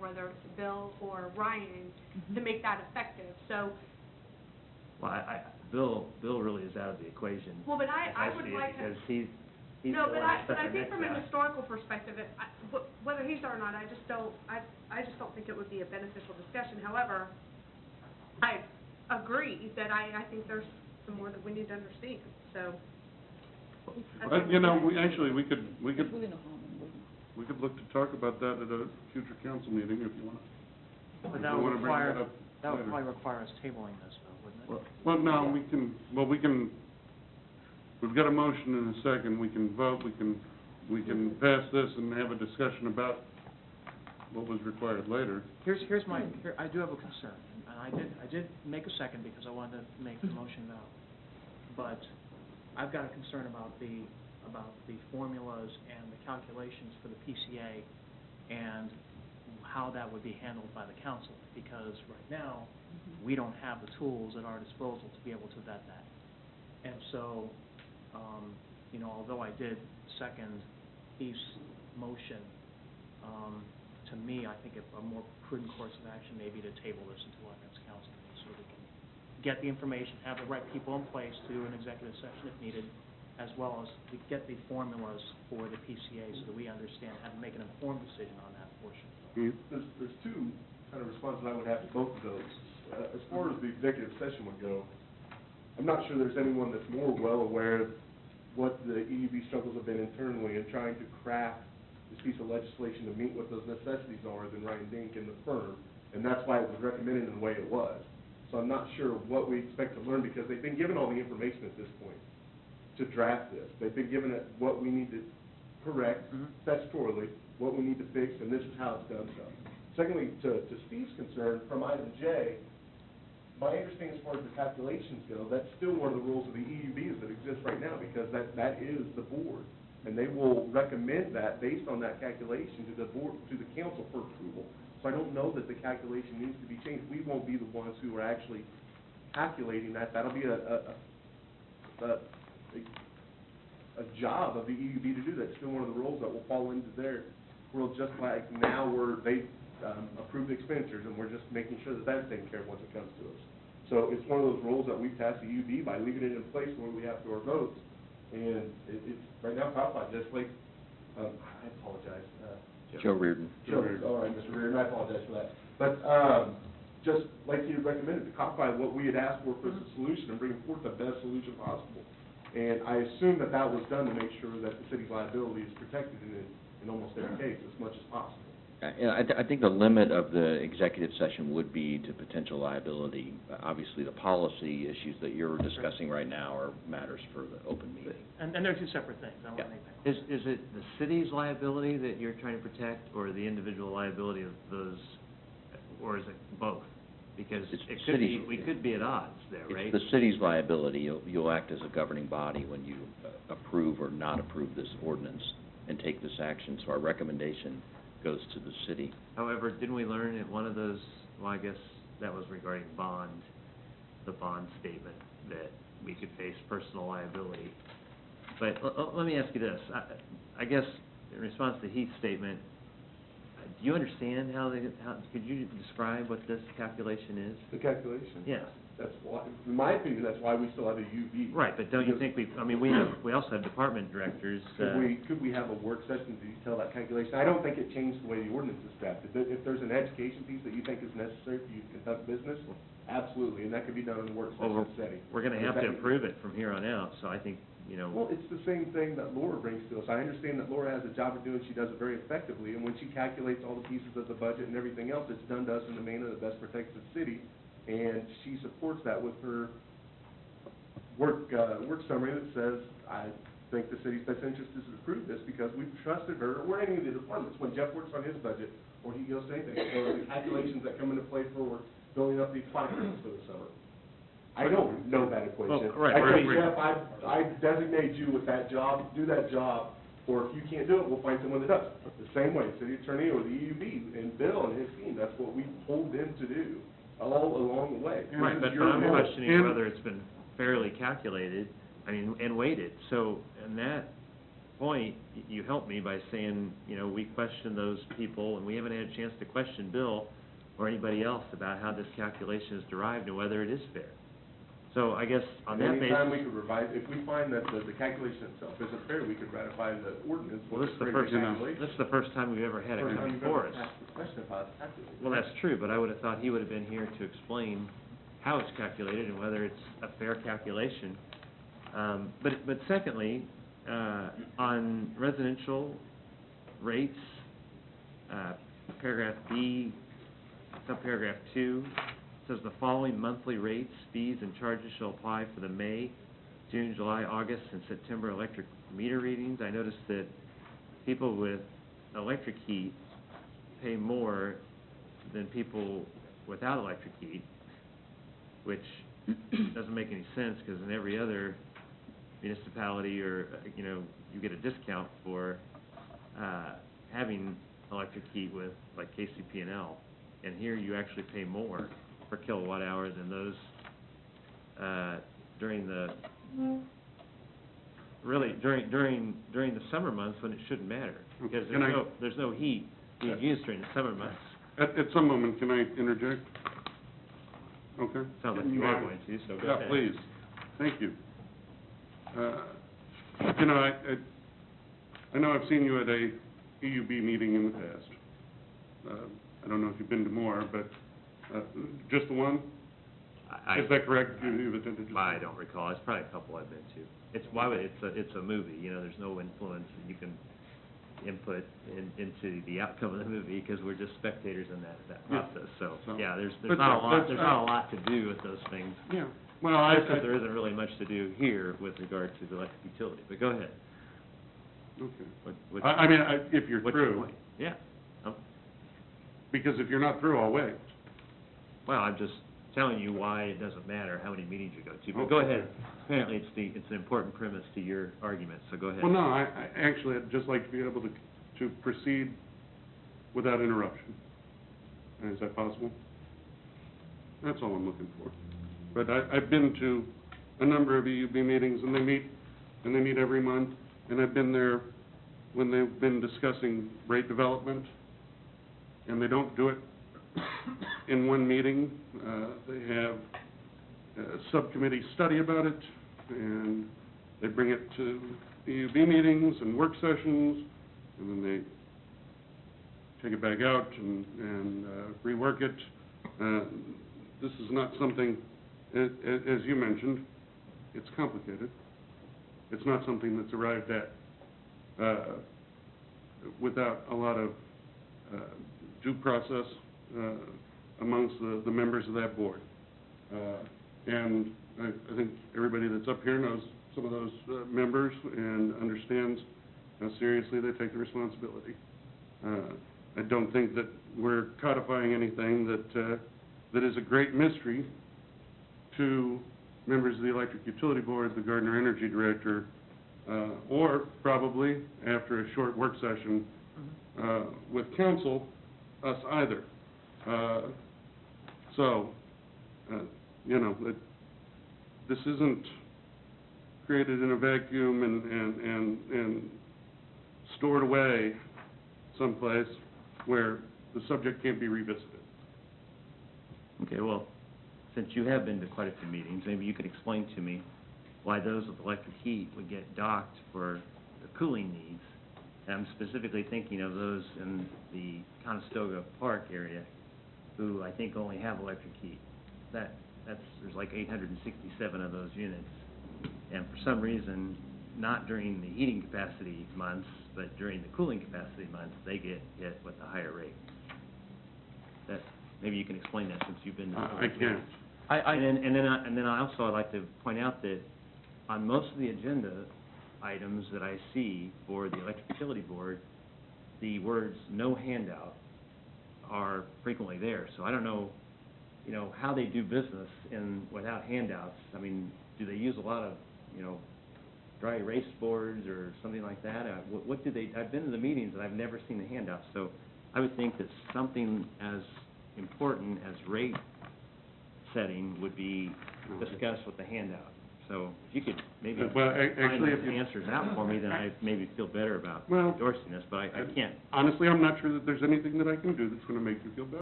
whether it's Bill or Ryan, to make that effective. So, Well, Bill really is out of the equation. well, but I would like to. Because he's No, but I think from an a historical perspective, whether he's there or not, I just don't think it would be a beneficial discussion. However, I agree that I think there's some more that we need to understand. So, You know, we could look to talk about that at a future council meeting if you want. But that would probably require us tabling this, though, wouldn't it? Well, no, we've got a motion and a second, we can vote, we can pass this and have a discussion about what was required later. I do have a concern, and I did make a second because I wanted to make the motion now. But I've got a concern about the formulas and the calculations for the PCA and how that would be handled by the council, because right now, we don't have the tools at our disposal to be able to vet that. And so, you know, although I did second Steve's motion, to me, I think a more prudent course of action may be to table this until our next council meeting so we can get the information, have the right people in place to do an executive session if needed, as well as to get the formulas for the PCA so that we understand how to make an informed decision on that portion. There's two kind of responses I would have to both of those. As far as the executive session would go, I'm not sure there's anyone that's more well aware of what the EUB struggles have been internally in trying to craft this piece of legislation to meet what those necessities are than Ryan Dink and the firm, and that's why it was recommended in the way it was. So I'm not sure what we expect to learn, because they've been given all the information at this point to draft this. They've been given it what we need to correct statutorily, what we need to fix, and this is how it's done so. Secondly, to Steve's concern, from item J, my understanding as far as the calculations go, that's still one of the rules of the EUBs that exist right now, because that is the board, and they will recommend that based on that calculation to the board, to the council for approval. So I don't know that the calculation needs to be changed. We won't be the ones who are actually calculating that. That'll be a job of the EUB to do that. It's still one of the rules that will fall into their world, just like now they approve the expenditures, and we're just making sure that that's taken care of once it comes to us. So it's one of those rules that we pass the EUB by leaving it in place where we have to our votes. And it's right now codified just like, I apologize. Joe Reardon. All right, Mr. Reardon, I apologize for that. But just like you recommended, to codify what we had asked for the solution and bring forth the best solution possible. And I assume that was done to make sure that the city's liability is protected in almost every case as much as possible. I think the limit of the executive session would be to potential liability. Obviously, the policy issues that you're discussing right now are matters for the open meeting. And they're two separate things. I don't want to make that. Is it the city's liability that you're trying to protect, or the individual liability of those, or is it both? Because we could be at odds there, right? It's the city's liability. You'll act as a governing body when you approve or not approve this ordinance and take this action. So our recommendation goes to the city. However, didn't we learn in one of those, well, I guess that was regarding the bond statement, that we could face personal liability. But let me ask you this. I guess in response to Heath's statement, do you understand could you describe what this calculation is? The calculation? Yeah. That's why, in my opinion, that's why we still have a UB. Right, but don't you think we also have department directors. Could we have a work session to detail that calculation? I don't think it changed the way the ordinance is drafted. If there's an education piece that you think is necessary for you to conduct business, absolutely, and that could be done in a work session setting. We're going to have to approve it from here on out, so I think, Well, it's the same thing that Laura brings to us. I understand that Laura has a job of doing, she does it very effectively, and when she calculates all the pieces of the budget and everything else, it's done to us in the manner that best protects the city. And she supports that with her work summary that says, I think the city's best interest is to approve this because we've trusted her, or any of the departments, when Jeff works on his budget, or he goes to anything, or the calculations that come into play for building up these fire rates for the summer. I don't know that equation. Right. I say, Jeff, I designate you with that job, do that job, or if you can't do it, we'll find someone that does. The same way, city attorney or the EUB, and Bill and his team, that's what we told them to do. All along the way. Right, but I'm questioning whether it's been fairly calculated, and weighted. So, and that, point, you helped me by saying, you know, we questioned those people, and we haven't had a chance to question Bill or anybody else about how this calculation is derived and whether it is fair. So I guess on that basis... Anytime we could revise, if we find that the calculation itself isn't fair, we could ratify the ordinance. Well, with this is the the first, calculation. this is the first time we've ever had it First come time you've before ever us. asked the question about calculating. Well, that's true, but I would have thought he would have been here to explain how it's calculated and whether it's a fair calculation. But secondly, on residential rates, paragraph B, subparagraph 2, says the following monthly rates, fees, and charges shall apply for the May, June, July, August, and September electric meter readings. I noticed that people with electric heat pay more than people without electric heat, which doesn't make any sense, because in every other municipality or, you know, you get a discount for having electric heat with, like, KCP&L, and here you actually pay more per kilowatt hour than those during the, really, during the summer months when it shouldn't matter, because Can I- there's no heat being used during the summer months. At some moment, can I interject? Okay? Sounds like you are going to, so go Yeah, ahead. please. Thank you. You know, I know I've seen you at a EUB meeting in the past. I don't know if you've been to more, but just the one? Is that correct? You've attended just I don't recall. It's probably a couple I've been to. It's a movie, you know, there's no influence that you can input into the outcome of the movie, because we're just spectators in that Yeah. process. So, So- yeah, there's But not a lot, that's- there's not a lot to do with those things. Yeah. Well, Because there isn't really much to do here with regard to the electric utility, but go ahead. Okay. What- I mean, if you're what's your through, point? Yeah. because if you're not through, I'll wait. Well, I'm just telling you why it doesn't matter how many meetings you go to, but go Okay. ahead. Apparently, it's an important premise to your argument, so go ahead. Well, no, I actually, I'd just like to be able to proceed without interruption. Is that possible? That's all I'm looking for. But I've been to a number of EUB meetings, and they meet every month, and I've been there when they've been discussing rate development, and they don't do it in one meeting. They have a subcommittee study about it, and they bring it to EUB meetings and work sessions, and then they take it back out and rework it. This is not something, as you mentioned, it's complicated. It's not something that's arrived at without a lot of due process amongst the members of that board. And I think everybody that's up here knows some of those members and understands how seriously they take the responsibility. I don't think that we're codifying anything that is a great mystery to members of the Electric Utility Board, the Gardner Energy Director, or probably, after a short work session with council, us either. You know, this isn't created in a vacuum and stored away someplace where the subject can't be revisited. Okay, well, since you have been to quite a few meetings, maybe you could explain to me why those with electric heat would get docked for the cooling needs. And I'm specifically thinking of those in the Conestoga Park area, who I think only have electric heat. There's like 867 of those units. And for some reason, not during the heating capacity months, but during the cooling capacity months, they get hit with a higher rate. Maybe you can explain that, since you've been to I can't. And then I also I'd like to point out that on most of the agenda items that I see for the Electric Utility Board, the words "no handout" are frequently there. So I don't know, you know, how they do business without handouts. I mean, do they use a lot of, you know, dry erase boards or something like that? What do they? I've been to the meetings and I've never seen the handouts. So I would think that something as important as rate setting would be discussed with the handout. So if you could maybe Well, find actually, those if you- answers out for me, then I maybe feel better about Well, endorsing this, but I can't Honestly, I'm not sure that there's anything that I can do that's gonna make you feel better.